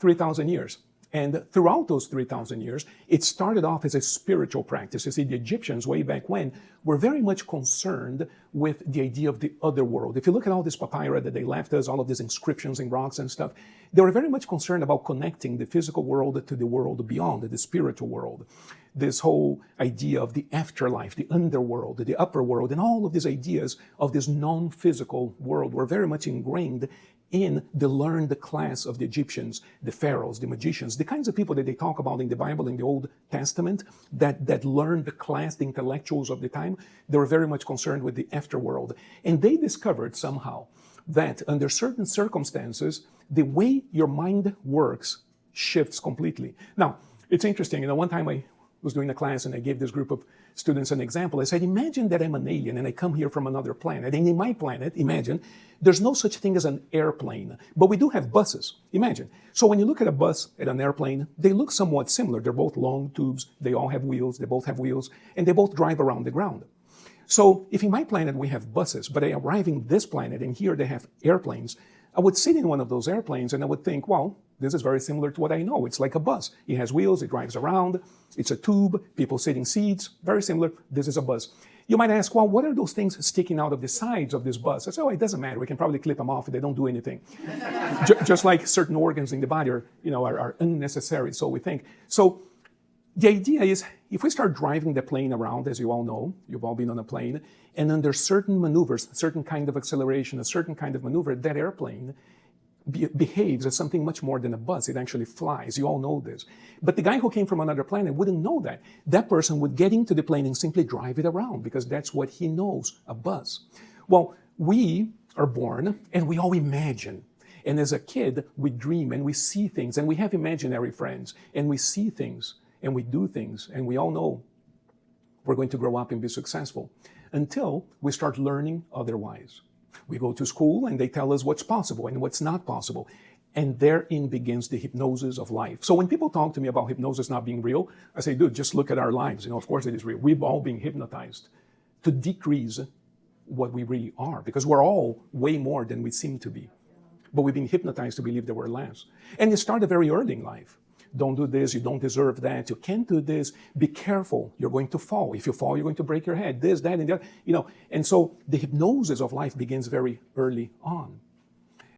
3,000 years. And throughout those 3,000 years, it started off as a spiritual practice. You see, the Egyptians, way back when, were very much concerned with the idea of the other world. If you look at all this papyri that they left us, all of these inscriptions in rocks and stuff, they were very much concerned about connecting the physical world to the world beyond, the spiritual world. This whole idea of the afterlife, the underworld, the upper world, and all of these ideas of this non-physical world were very much ingrained in the learned class of the Egyptians, the pharaohs, the magicians, the kinds of people that they talk about in the Bible, in the Old Testament, that learned the class, the intellectuals of the time. They were very much concerned with the afterworld. And they discovered somehow that under certain circumstances, the way your mind works shifts completely. Now, it's interesting, one time I was doing a class and I gave this group of students an example. I said, imagine that I'm an alien and I come here from another planet. And in my planet, imagine, there's no such thing as an airplane, but we do have buses. Imagine. So when you look at a bus and an airplane, they look somewhat similar. They're both long tubes. They all have wheels. They both have wheels. And they both drive around the ground. So if in my planet we have buses, but I arrive in this planet and here they have airplanes, I would sit in one of those airplanes and I would think, well, this is very similar to what I know. It's like a bus. It has wheels, it drives around, it's a tube, people sit in seats, very similar. This is a bus. You might ask, well, what are those things sticking out of the sides of this bus? I say, oh, it doesn't matter. We can probably clip them off if they don't do anything. Just like certain organs in the body are unnecessary, so we think. So the idea is, if we start driving the plane around, as you all know, you've all been on a plane, and under certain maneuvers, a certain kind of acceleration, a certain kind of maneuver, that airplane behaves as something much more than a bus. It actually flies. You all know this. But the guy who came from another planet wouldn't know that. That person would get into the plane and simply drive it around because that's what he knows, a bus. Well, we are born and we all imagine. And as a kid, we dream and we see things and we have imaginary friends and we see things and we do things and we all know we're going to grow up and be successful until we start learning otherwise. We go to school and they tell us what's possible and what's not possible. And therein begins the hypnosis of life. So when people talk to me about hypnosis not being real, I say, dude, just look at our lives. Of course it is real. We've all been hypnotized to decrease what we really are because we're all way more than we seem to be. But we've been hypnotized to believe that we're less. And it started very early in life. Don't do this, you don't deserve that, you can't do this, be careful, you're going to fall. If you fall, you're going to break your head, this, that, and that, And so the hypnosis of life begins very early on.